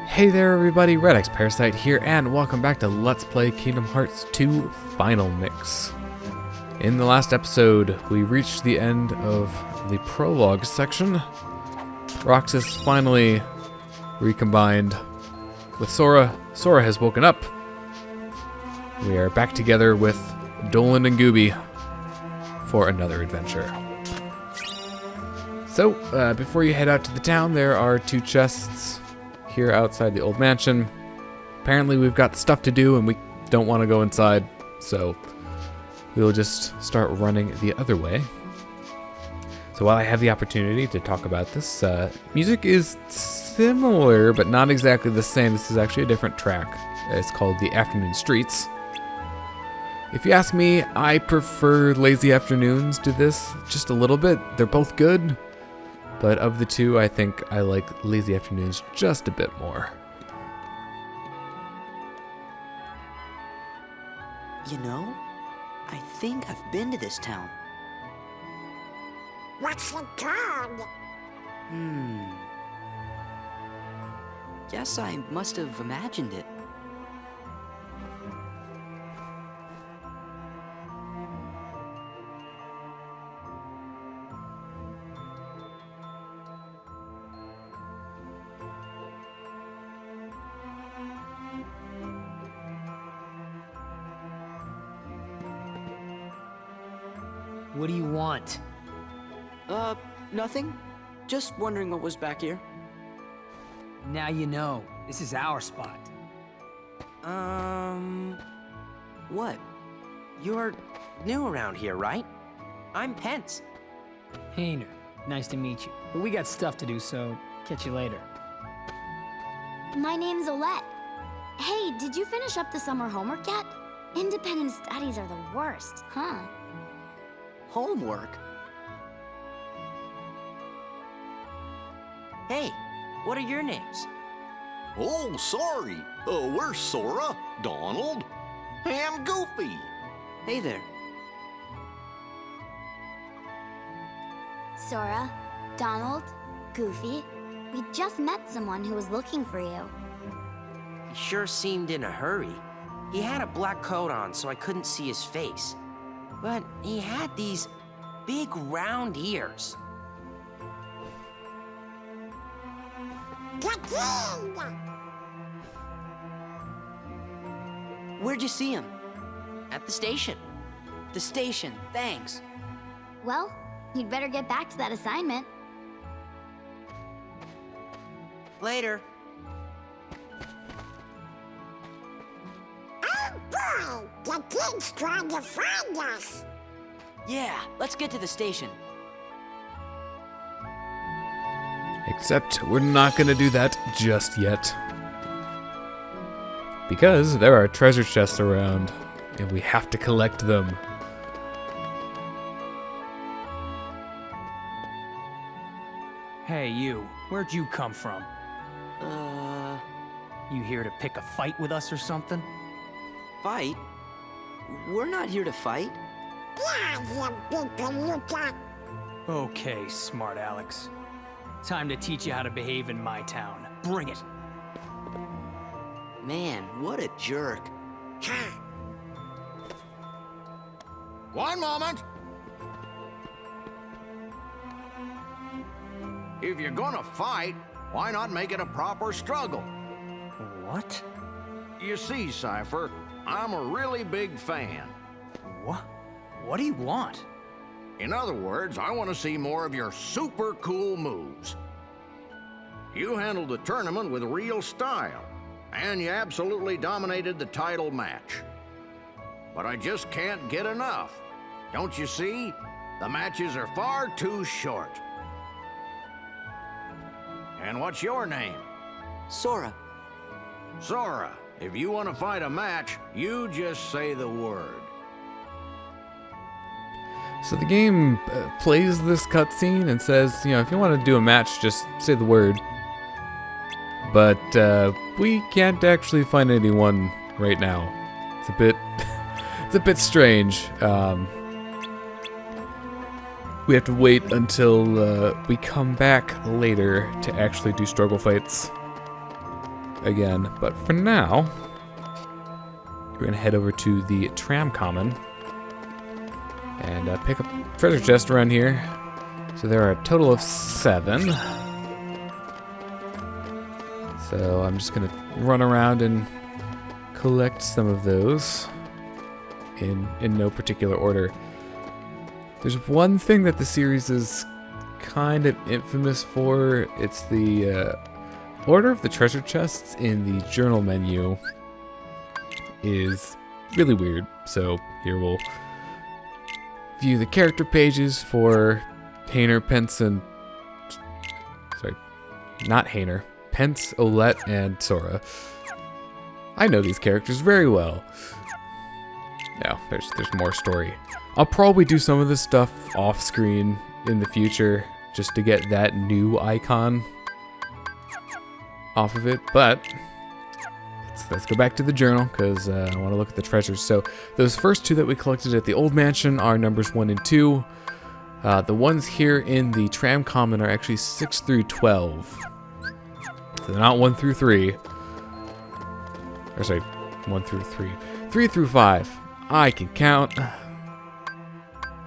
Hey there everybody, redxparasite here, and welcome back to Let's Play Kingdom Hearts 2 Final Mix. In the last episode, we reached the end of the prologue section. Roxas finally recombined with Sora. Sora has woken up. We are back together with Dolan and Gooby for another adventure. So, before you head out to the town, there are two chests here outside the old mansion. Apparently we've got stuff to do and we don't want to go inside, so we'll just start running the other way. So while I have the opportunity to talk about this, music is similar but not exactly the same. This is actually a different track. It's called The Afternoon Streets. If you ask me, I prefer Lazy Afternoons to this just a little bit. They're both good, but of the two, I think I like Lazy Afternoons just a bit more. You know, I think I've been to this town. What's it called? Guess I must have imagined it. What do you want? Nothing. Just wondering what was back here. Now you know. This is our spot. What? You're new around here, right? I'm Pence. Hayner, nice to meet you. But we got stuff to do, so catch you later. My name's Olette. Hey, did you finish up the summer homework yet? Independent studies are the worst, huh? Homework? Hey, what are your names? Oh, sorry. We're Sora, Donald, and Goofy. Hey there. Sora, Donald, Goofy, we just met someone who was looking for you. He sure seemed in a hurry. He had a black coat on, so I couldn't see his face. But he had these big round ears. Where'd you see him? At the station. The station, thanks. Well, you'd better get back to that assignment. Later. Oh boy, the kid's trying to find us. Yeah, let's get to the station. Except we're not gonna do that just yet. Because there are treasure chests around, and we have to collect them. Hey, you. Where'd you come from? You here to pick a fight with us or something? Fight? We're not here to fight. Yeah, you big palooka. Okay, smart Alex. Time to teach you how to behave in my town. Bring it. Man, what a jerk. One moment. If you're gonna fight, why not make it a proper struggle? What? You see, Cypher, I'm a really big fan. What? What do you want? In other words, I want to see more of your super cool moves. You handled the tournament with real style, and you absolutely dominated the title match. But I just can't get enough. Don't you see? The matches are far too short. And what's your name? Sora. Sora. If you want to fight a match, you just say the word. So the game plays this cutscene and says, you know, if you want to do a match, just say the word. But we can't actually find anyone right now. It's a bit strange. We have to wait until we come back later to actually do struggle fights. again. But for now, we're going to head over to the Tram Common and pick up treasure chest around here. So there are a total of 7. So I'm just going to run around and collect some of those in no particular order. There's one thing that the series is kind of infamous for. It's the order of the treasure chests in the journal menu is really weird. So here we'll view the character pages for Hayner, Pence, and... Sorry, not Hayner. Pence, Olette, and Sora. I know these characters very well. No, there's more story. I'll probably do some of this stuff off screen in the future just to get that new icon off of it, but let's go back to the journal because I want to look at the treasures. So those first 2 that we collected at the old mansion are numbers 1 and 2. The ones here in the Tram Common are actually 6 through 12. So they're not 1 through 3. Or sorry, 1 through 3. 3 through 5. I can count.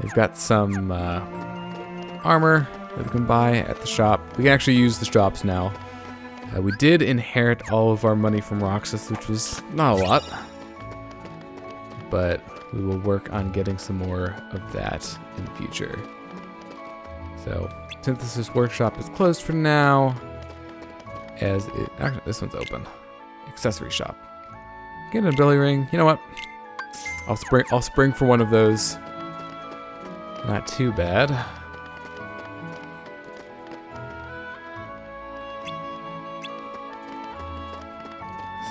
They've got some armor that we can buy at the shop. We can actually use the shops now. We did inherit all of our money from Roxas, which was not a lot. But we will work on getting some more of that in the future. So, Synthesis Workshop is closed for now. Actually, this one's open. Accessory shop. Get an ability ring. You know what? I'll spring for one of those. Not too bad.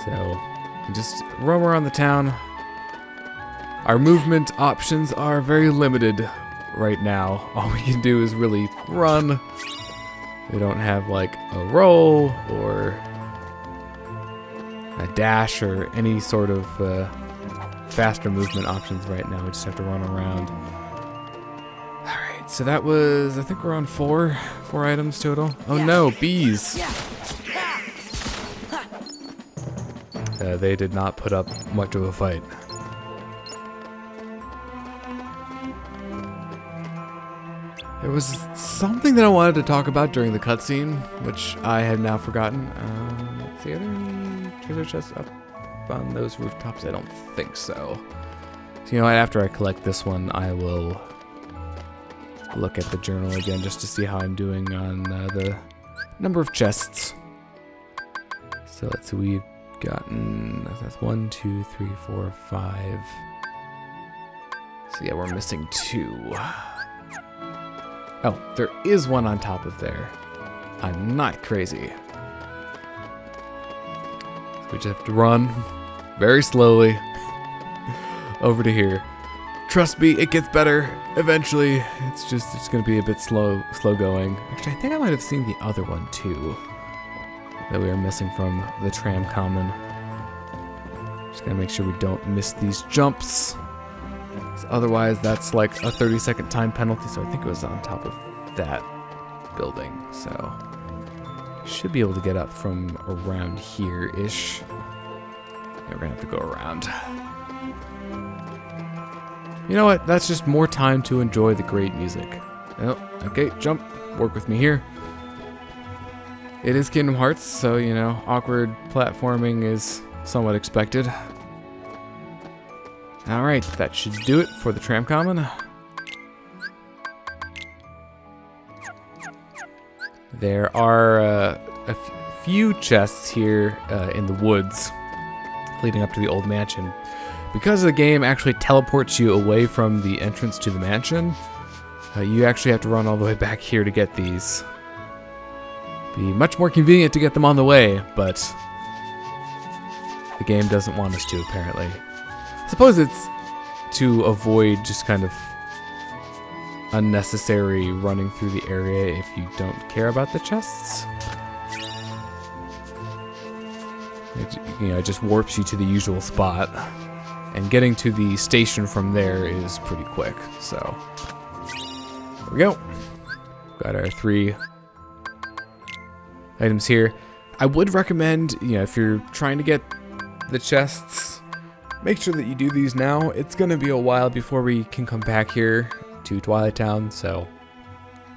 So, just roam around the town. Our movement options are very limited right now. All we can do is really run. We don't have like a roll or a dash or any sort of faster movement options right now. We just have to run around. Alright, so that was, I think we're on 4 items total. Oh no, bees! They did not put up much of a fight. There was something that I wanted to talk about during the cutscene, which I have now forgotten. Let's see, are there any treasure chests up on those rooftops? I don't think so. So, you know what, after I collect this one, I will look at the journal again just to see how I'm doing on the number of chests. So let's see, we've gotten, that's 1, 2, 3, 4, 5. So yeah, we're missing 2. Oh, there is one on top of there. I'm not crazy. So we just have to run very slowly over to here. Trust me, it gets better eventually. It's gonna be a bit slow going. Actually, I think I might have seen the other one too that we are missing from the Tram Common. Just gotta make sure we don't miss these jumps. Otherwise, that's like a 30-second time penalty, so I think it was on top of that building. So, should be able to get up from around here-ish. Yeah, we're gonna have to go around. You know what? That's just more time to enjoy the great music. Oh, okay, jump. Work with me here. It is Kingdom Hearts, so, you know, awkward platforming is somewhat expected. Alright, that should do it for the Tram Common. There are a few chests here in the woods leading up to the old mansion. Because the game actually teleports you away from the entrance to the mansion, you actually have to run all the way back here to get these. Be much more convenient to get them on the way, but the game doesn't want us to, apparently. I suppose it's to avoid just kind of unnecessary running through the area if you don't care about the chests. It just warps you to the usual spot, and getting to the station from there is pretty quick. So there we go. Got our 3 items here. I would recommend, if you're trying to get the chests, make sure that you do these now. It's going to be a while before we can come back here to Twilight Town, so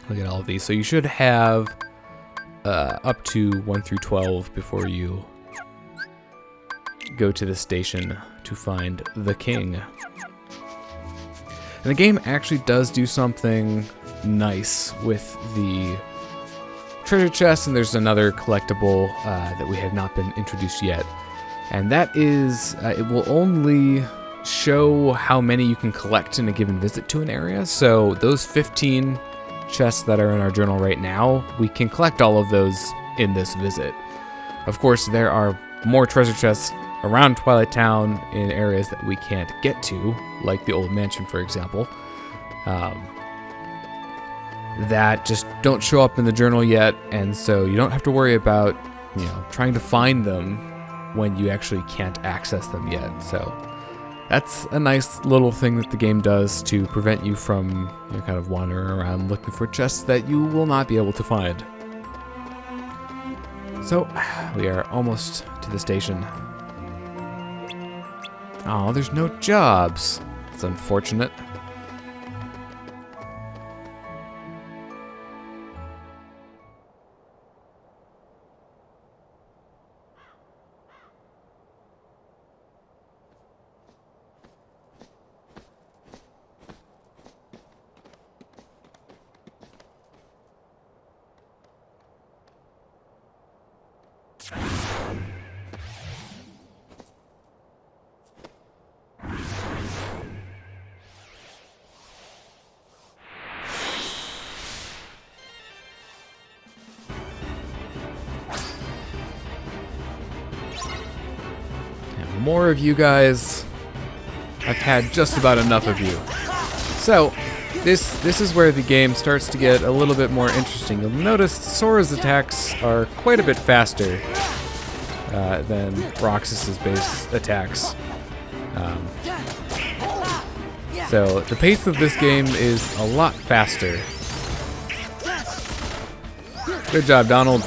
look at all of these. So you should have up to 1 through 12 before you go to the station to find the king. And the game actually does do something nice with the treasure chest, and there's another collectible that we have not been introduced yet. And that is, it will only show how many you can collect in a given visit to an area. So those 15 chests that are in our journal right now, we can collect all of those in this visit. Of course, there are more treasure chests around Twilight Town in areas that we can't get to, like the old mansion, for example, that just don't show up in the journal yet, and so you don't have to worry about, trying to find them when you actually can't access them yet. So that's a nice little thing that the game does to prevent you from kind of wandering around looking for chests that you will not be able to find. So we are almost to the station. Oh, there's no jobs. It's unfortunate. More of you guys. I've had just about enough of you. So, this is where the game starts to get a little bit more interesting. You'll notice Sora's attacks are quite a bit faster than Roxas's base attacks. So the pace of this game is a lot faster. Good job, Donald.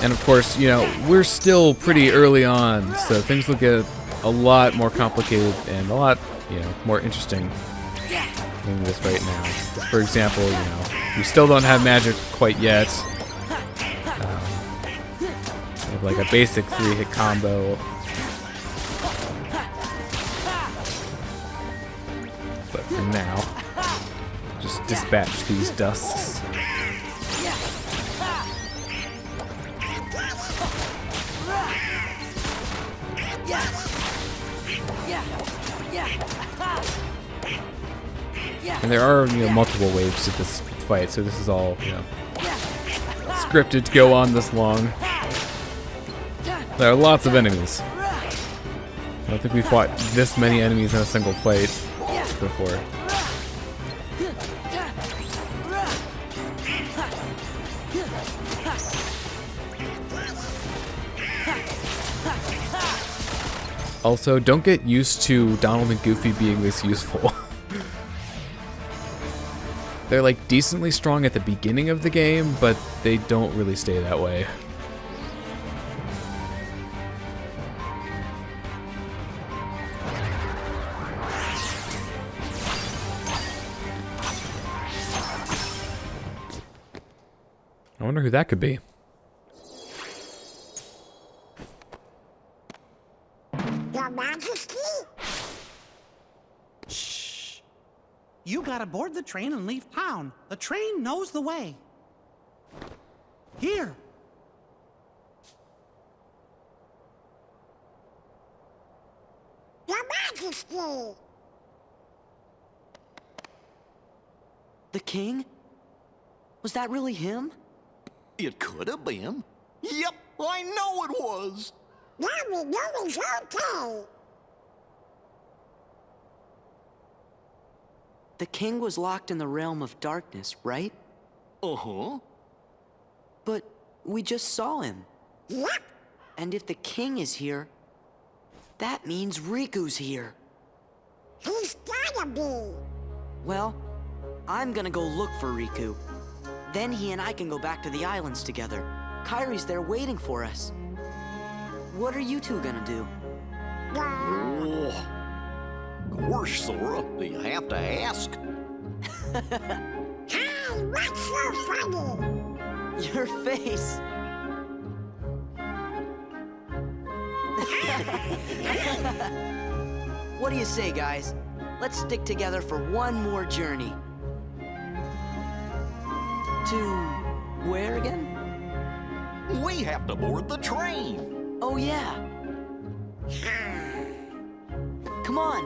And of course, we're still pretty early on, so things will get a lot more complicated and a lot, more interesting than this right now. For example, we still don't have magic quite yet. We have like a basic 3-hit combo. But for now, just dispatch these dusts. And there are, multiple waves to this fight, so this is all, scripted to go on this long. There are lots of enemies. I don't think we fought this many enemies in a single fight before. Also, don't get used to Donald and Goofy being this useful. They're like decently strong at the beginning of the game, but they don't really stay that way. I wonder who that could be. Your Majesty? Shh. You gotta board the train and leave town. The train knows the way. Here. Your Majesty! The king? Was that really him? It could have been. Yep, I know it was. Now we know he's okay. The king was locked in the realm of darkness, right? Uh-huh. But we just saw him. Yep. And if the king is here, that means Riku's here. He's gotta be. Well, I'm gonna go look for Riku. Then he and I can go back to the islands together. Kyrie's there waiting for us. What are you two gonna do? Oh, gosh, Sora, you have to ask. Hey, what's so funny? Your face. What do you say, guys? Let's stick together for one more journey. To where again? We have to board the train. Oh, yeah. Come on.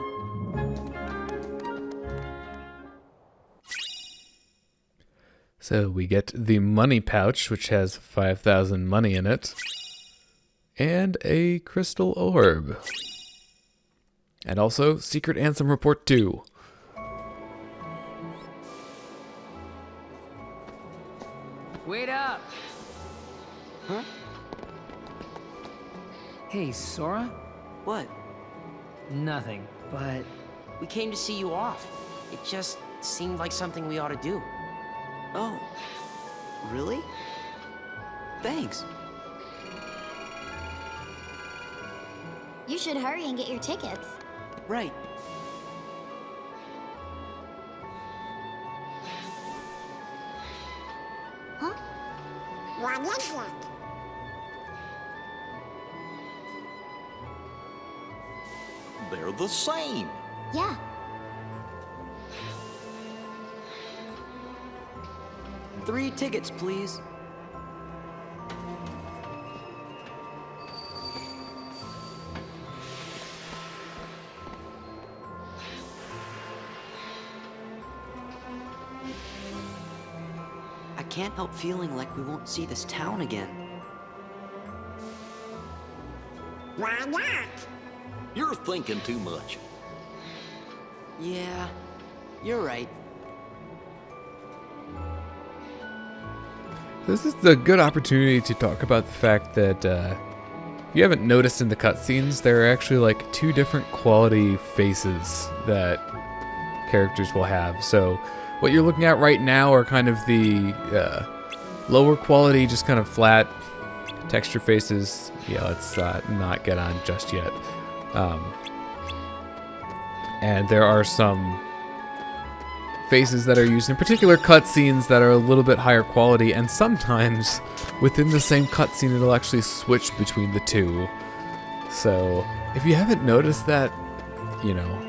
So we get the money pouch, which has 5,000 money in it, and a crystal orb. And also, Secret Ansem Report 2. Wait up! Huh? Hey, Sora? What? Nothing, but We came to see you off. It just seemed like something we ought to do. Oh. Really? Thanks. You should hurry and get your tickets. Right. Huh? What is it? They're the same. Yeah. Three tickets, please. I can't help feeling like we won't see this town again. Why not? You're thinking too much. Yeah, you're right. This is a good opportunity to talk about the fact that if you haven't noticed in the cutscenes, there are actually like two different quality faces that characters will have. So what you're looking at right now are kind of the lower quality, just kind of flat texture faces. Yeah, let's not get on just yet. And there are some faces that are used in particular cutscenes that are a little bit higher quality, and sometimes within the same cutscene it'll actually switch between the two. So if you haven't noticed that,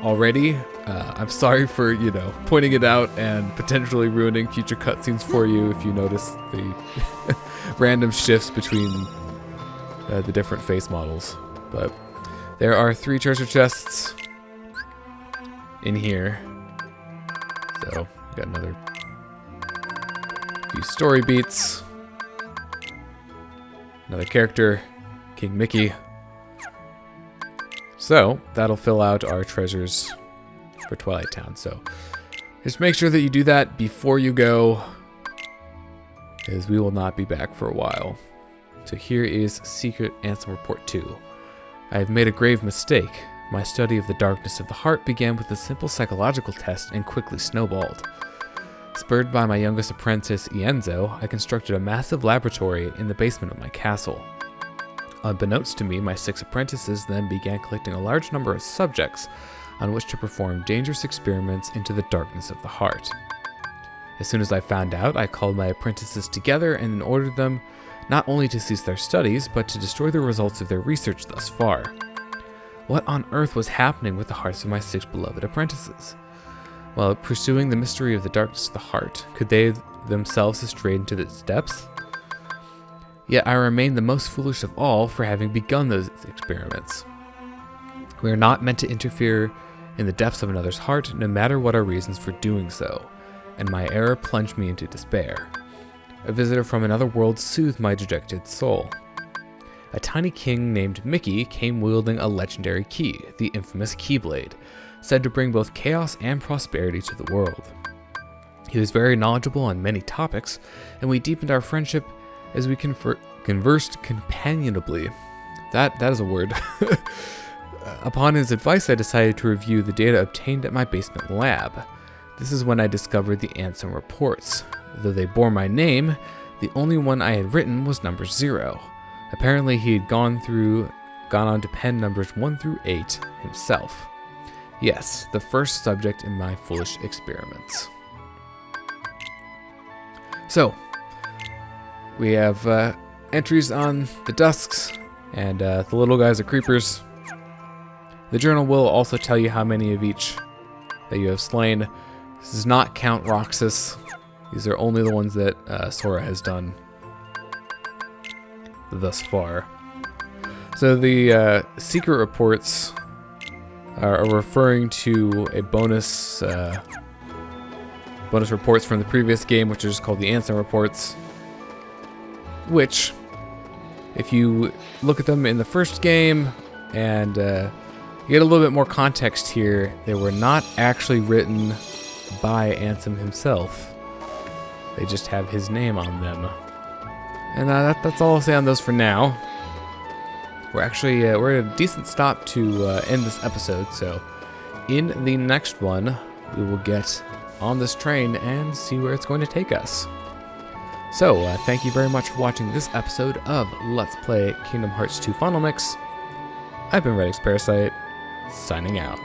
already, I'm sorry for, pointing it out and potentially ruining future cutscenes for you if you notice the random shifts between the different face models. But there are 3 treasure chests in here. So, got another few story beats. Another character, King Mickey. So, that'll fill out our treasures for Twilight Town. So, just make sure that you do that before you go, because we will not be back for a while. So here is Secret Ansem Report 2. I have made a grave mistake. My study of the darkness of the heart began with a simple psychological test and quickly snowballed. Spurred by my youngest apprentice, Ienzo, I constructed a massive laboratory in the basement of my castle. Unbeknownst to me, my 6 apprentices then began collecting a large number of subjects on which to perform dangerous experiments into the darkness of the heart. As soon as I found out, I called my apprentices together and ordered them not only to cease their studies, but to destroy the results of their research thus far. What on earth was happening with the hearts of my 6 beloved apprentices? While pursuing the mystery of the darkness of the heart, could they themselves have strayed into its depths? Yet I remain the most foolish of all for having begun those experiments. We are not meant to interfere in the depths of another's heart, no matter what our reasons for doing so, and my error plunged me into despair. A visitor from another world soothed my dejected soul. A tiny king named Mickey came wielding a legendary key, the infamous Keyblade, said to bring both chaos and prosperity to the world. He was very knowledgeable on many topics, and we deepened our friendship as we conversed companionably. That is a word. Upon his advice, I decided to review the data obtained at my basement lab. This is when I discovered the Ansem reports. Though they bore my name, the only one I had written was number 0. Apparently he had gone on to pen numbers 1 through 8 himself. Yes, the first subject in my foolish experiments. So, we have entries on the dusks, and the little guys are creepers. The journal will also tell you how many of each that you have slain. This does not count Roxas. These are only the ones that Sora has done thus far. So the secret reports are referring to a bonus reports from the previous game, which are just called the Ansem reports, which, if you look at them in the first game and you get a little bit more context here, they were not actually written by Ansem himself. They just have his name on them. And that's all I'll say on those for now. We're actually we're at a decent stop to end this episode, so in the next one, we will get on this train and see where it's going to take us. So, thank you very much for watching this episode of Let's Play Kingdom Hearts 2 Final Mix. I've been redxparasite, signing out.